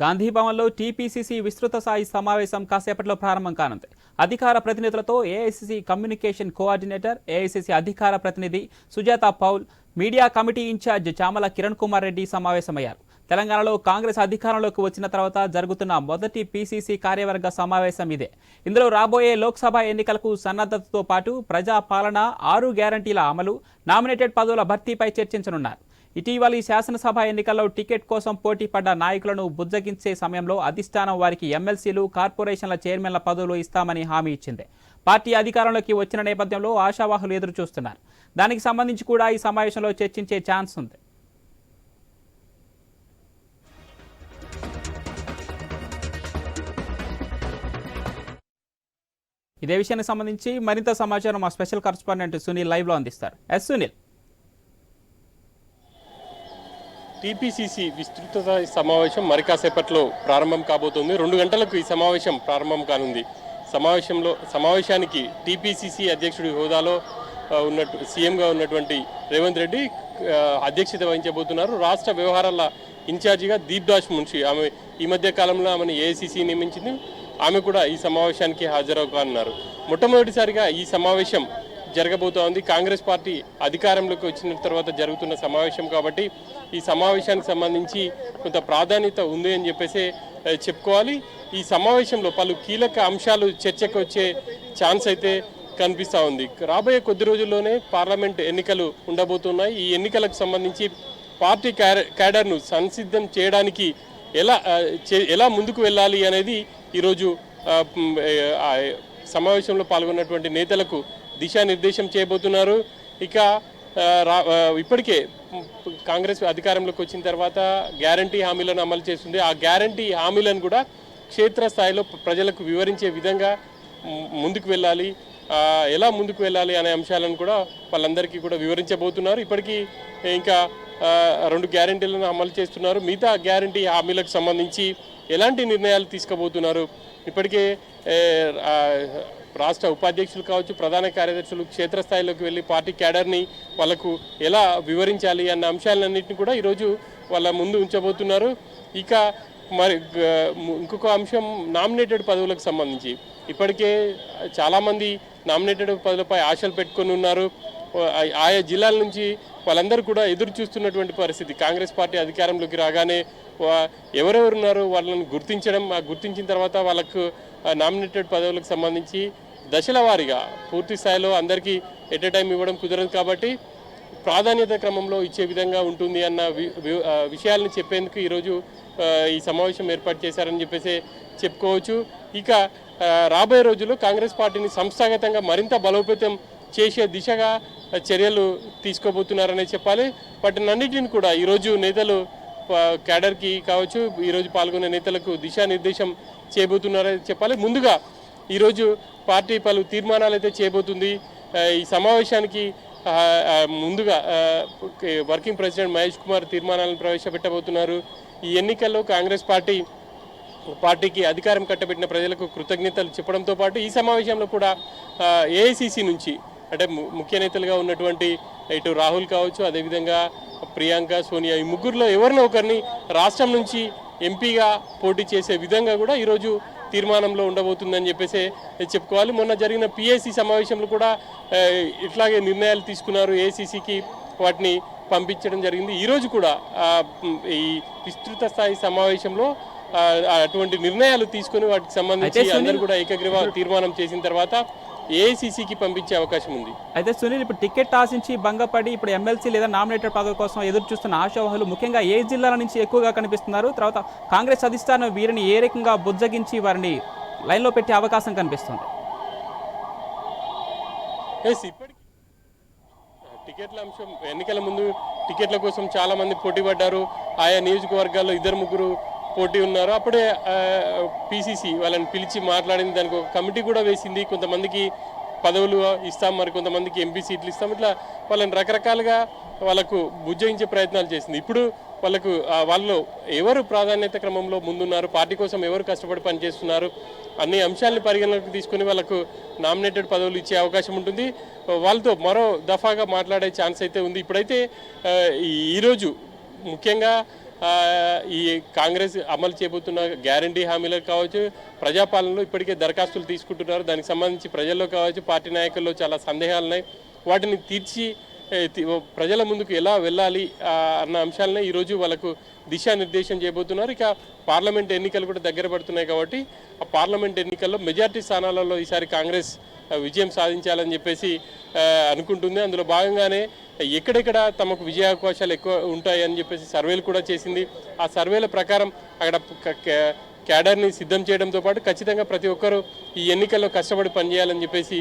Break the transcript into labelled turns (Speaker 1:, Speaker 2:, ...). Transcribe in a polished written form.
Speaker 1: గాంధీభవన్లో TPCC విస్తృత స్థాయి సమావేశం కాసేపట్లో ప్రారంభం కానుంది. అధికార ప్రతినిధులతో ఏఐసీసీ కమ్యూనికేషన్ కోఆర్డినేటర్, ఏఐసీసీ అధికార ప్రతినిధి Sujatha Paul, media committee in charge Chamala Kiran Kumar Reddy సమావేశమయ్యారు. తెలంగాణలో కాంగ్రెస్ అధికారంలోకి వచ్చిన తర్వాత జరుగుతున్న మొదటి పీసీసీ కార్యవర్గ సమావేశం ఇదే. ఇందులో రాబోయే లోక్సభ ఎన్నికలకు సన్నద్ధతతో పాటు ప్రజా పాలన, 6 గ్యారంటీల అమలు, నామినేటెడ్ పదవుల భర్తీపై చర్చించనున్నారు. ఇటీవలి శాసనసభ ఎన్నికల్లో టికెట్ కోసం పోటీ పడ్డ నాయకులను బుజ్జగించే సమయంలో అధిష్టానం వారికి ఎమ్మెల్సీలు, కార్పొరేషన్ల చైర్మన్ల పదవులు ఇస్తామని హామీ ఇచ్చింది. పార్టీ అధికారంలోకి వచ్చిన నేపథ్యంలో ఆశావాహులు ఎదురు చూస్తున్నారు. దానికి సంబంధించి కూడా ఈ సమావేశంలో చర్చించే ఛాన్స్ ఉంది. ఇదే విషయానికి సంబంధించి మరింత సమాచారం మా స్పెషల్ కరెస్పాండెంట్ సునీల్ లైవ్ లో అందిస్తారు. సునీల్,
Speaker 2: టీపీసీసీ విస్తృత సమావేశం మరి కాసేపట్లో ప్రారంభం కాబోతోంది. 2 గంటలకు ఈ సమావేశం ప్రారంభం కానుంది. సమావేశానికి టీపీసీసీ అధ్యక్షుడి హోదాలో సీఎంగా ఉన్నటువంటి రేవంత్ రెడ్డి అధ్యక్షత వహించబోతున్నారు. రాష్ట్ర వ్యవహారాల ఇన్ఛార్జిగా దీప్దాస్ మున్షి, ఆమె ఈ మధ్య కాలంలో ఆమెను ఏఐసీసీ నియమించింది. ఆమె కూడా ఈ సమావేశానికి హాజరవుతున్నారు. మొట్టమొదటిసారిగా ఈ సమావేశం జరగబోతోంది. కాంగ్రెస్ పార్టీ అధికారంలోకి వచ్చిన తర్వాత జరుగుతున్న సమావేశం కాబట్టి ఈ సమావేశానికి సంబంధించి కొంత ప్రాధాన్యత ఉంది అని చెప్పేసి చెప్పుకోవాలి. ఈ సమావేశంలో పలు కీలక అంశాలు చర్చకు వచ్చే ఛాన్స్ అయితే కనిపిస్తూ ఉంది. రాబోయే కొద్ది రోజుల్లోనే పార్లమెంట్ ఎన్నికలు ఉండబోతున్నాయి. ఈ ఎన్నికలకు సంబంధించి పార్టీ క్యాడర్ను సంసిద్ధం చేయడానికి ఎలా ముందుకు వెళ్ళాలి అనేది ఈరోజు సమావేశంలో పాల్గొన్నటువంటి నేతలకు దిశానిర్దేశం చేయబోతున్నారు. ఇక ఇప్పటికే కాంగ్రెస్ అధికారంలోకి వచ్చిన తర్వాత గ్యారంటీ హామీలను అమలు చేస్తుంది. ఆ గ్యారంటీ హామీలను కూడా క్షేత్రస్థాయిలో ప్రజలకు వివరించే విధంగా ముందుకు వెళ్ళాలి, ఎలా ముందుకు వెళ్ళాలి అనే అంశాలను కూడా వాళ్ళందరికీ కూడా వివరించబోతున్నారు. ఇప్పటికీ ఇంకా 2 గ్యారంటీలను అమలు చేస్తున్నారు. మిగతా గ్యారంటీ హామీలకు సంబంధించి ఎలాంటి నిర్ణయాలు తీసుకోబోతున్నారు, ఇప్పటికే రాష్ట్ర ఉపాధ్యక్షులు కావచ్చు, ప్రధాన కార్యదర్శులు క్షేత్రస్థాయిలోకి వెళ్ళి పార్టీ క్యాడర్ని వాళ్ళకు ఎలా వివరించాలి అన్న అంశాలన్నింటినీ కూడా ఈరోజు వాళ్ళ ముందు ఉంచబోతున్నారు. ఇక మరి ఇంకొక అంశం నామినేటెడ్ పదవులకు సంబంధించి ఇప్పటికే చాలామంది నామినేటెడ్ పదవులపై ఆశలు పెట్టుకొని ఉన్నారు. ఆయా జిల్లాల నుంచి వాళ్ళందరూ కూడా ఎదురు చూస్తున్నటువంటి పరిస్థితి. కాంగ్రెస్ పార్టీ అధికారంలోకి రాగానే ఎవరెవరు ఉన్నారో వాళ్ళని గుర్తించడం, గుర్తించిన తర్వాత వాళ్ళకు నామినేటెడ్ పదవులకు సంబంధించి దశల వారీగా పూర్తి స్థాయిలో అందరికీ ఎట్ ఏ టైం ఇవ్వడం కుదరదు కాబట్టి ప్రాధాన్యత క్రమంలో ఇచ్చే విధంగా ఉంటుంది అన్న విషయాలను చెప్పేందుకు ఈరోజు ఈ సమావేశం ఏర్పాటు చేశారని చెప్పేసి చెప్పుకోవచ్చు. ఇక రాబోయే రోజుల్లో కాంగ్రెస్ పార్టీని సంస్థాగతంగా మరింత బలోపేతం చేసే దిశగా చర్యలు తీసుకోబోతున్నారనే చెప్పాలి. వాటినన్నిటిని కూడా ఈరోజు నేతలు క్యాడర్కి కావచ్చు, ఈరోజు పాల్గొనే నేతలకు దిశానిర్దేశం చేయబోతున్నారని చెప్పాలి. ముందుగా ఈరోజు పార్టీ పలు తీర్మానాలు అయితే చేయబోతుంది. ఈ సమావేశానికి ముందుగా వర్కింగ్ ప్రెసిడెంట్ మహేష్ కుమార్ తీర్మానాలను ప్రవేశపెట్టబోతున్నారు. ఈ ఎన్నికల్లో కాంగ్రెస్ పార్టీకి అధికారం కట్టబెట్టిన ప్రజలకు కృతజ్ఞతలు చెప్పడంతో పాటు ఈ సమావేశంలో కూడా ఏఐసీసీ నుంచి అంటే ముఖ్య నేతలుగా ఉన్నటువంటి ఇటు రాహుల్ కావచ్చు, అదేవిధంగా ప్రియాంక, సోనియా, ఈ ముగ్గురులో ఎవరినో ఒకరిని రాష్ట్రం నుంచి ఎంపీగా పోటీ చేసే విధంగా కూడా ఈరోజు తీర్మానంలో ఉండబోతుందని చెప్పేసి చెప్పుకోవాలి. మొన్న జరిగిన పిఏసీ సమావేశంలో కూడా ఇట్లాగే నిర్ణయాలు తీసుకున్నారు. ఏఐసీసీకి వాటిని పంపించడం జరిగింది. ఈరోజు కూడా ఈ విస్తృత స్థాయి సమావేశంలో అటువంటి నిర్ణయాలు తీసుకుని వాటికి సంబంధించి అందరూ కూడా ఏకగ్రీవ తీర్మానం చేసిన తర్వాత ఏఐసీసీకి పంపించే అవకాశం ఉంది.
Speaker 1: అయితే సునీల్, ఇప్పుడు టికెట్ ఆశించి భంగపడి ఇప్పుడు ఎమ్మెల్సీ లేదా నామినేటెడ్ పదవి కోసం ఎదురు చూస్తున్న ఆశావాహులు ముఖ్యంగా ఏ జిల్లాల నుంచి ఎక్కువగా కనిపిస్తున్నారు? తర్వాత కాంగ్రెస్ అధిష్టానం వీరిని ఏ రకంగా బుజ్జగించి వారిని లైన్లో పెట్టే అవకాశం కనిపిస్తుంది?
Speaker 2: ఇప్పటికీ టికెట్ల అంశం, ఎన్నికల ముందు టికెట్ల కోసం చాలా మంది పోటీ పడ్డారు. ఆయా నియోజకవర్గాల్లో 2-3 పోటీ ఉన్నారు. అప్పుడే పీసీసీ వాళ్ళని పిలిచి మాట్లాడింది. దానికి ఒక కమిటీ కూడా వేసింది. కొంతమందికి పదవులు ఇస్తాం, మరి కొంతమందికి ఎంపీ సీట్లు ఇస్తాం, ఇట్లా వాళ్ళని రకరకాలుగా వాళ్ళకు బుజ్జగించే ప్రయత్నాలు చేసింది. ఇప్పుడు వాళ్ళు ఎవరు ప్రాధాన్యత క్రమంలో ముందున్నారు, పార్టీ కోసం ఎవరు కష్టపడి పనిచేస్తున్నారు అన్ని అంశాలను పరిగణలోకి తీసుకుని వాళ్ళకు నామినేటెడ్ పదవులు ఇచ్చే అవకాశం ఉంటుంది. వాళ్ళతో మరో దఫాగా మాట్లాడే ఛాన్స్ అయితే ఉంది. ఇప్పుడైతే ఈరోజు ముఖ్యంగా ఈ కాంగ్రెస్ అమలు చేయబోతున్న గ్యారంటీ హామీలకు కావచ్చు, ప్రజాపాలనలో ఇప్పటికే దరఖాస్తులు తీసుకుంటున్నారు. దానికి సంబంధించి ప్రజల్లో కావచ్చు, పార్టీ నాయకుల్లో చాలా సందేహాలు ఉన్నాయి. వాటిని తీర్చి ప్రజల ముందుకు ఎలా వెళ్ళాలి అన్న అంశాలనే ఈరోజు వాళ్ళకు దిశానిర్దేశం చేయబోతున్నారు. ఇక పార్లమెంట్ ఎన్నికలు కూడా దగ్గర పడుతున్నాయి కాబట్టి ఆ పార్లమెంట్ ఎన్నికల్లో మెజార్టీ స్థానాలలో ఈసారి కాంగ్రెస్ విజయం సాధించాలని చెప్పేసి అనుకుంటుంది. అందులో భాగంగానే ఎక్కడెక్కడ తమకు విజయావకాశాలు ఎక్కువ ఉంటాయని చెప్పేసి సర్వేలు కూడా చేసింది. ఆ సర్వేల ప్రకారం అక్కడ క్యాడర్ని సిద్ధం చేయడంతో పాటు ఖచ్చితంగా ప్రతి ఒక్కరూ ఈ ఎన్నికల్లో కష్టపడి పనిచేయాలని చెప్పేసి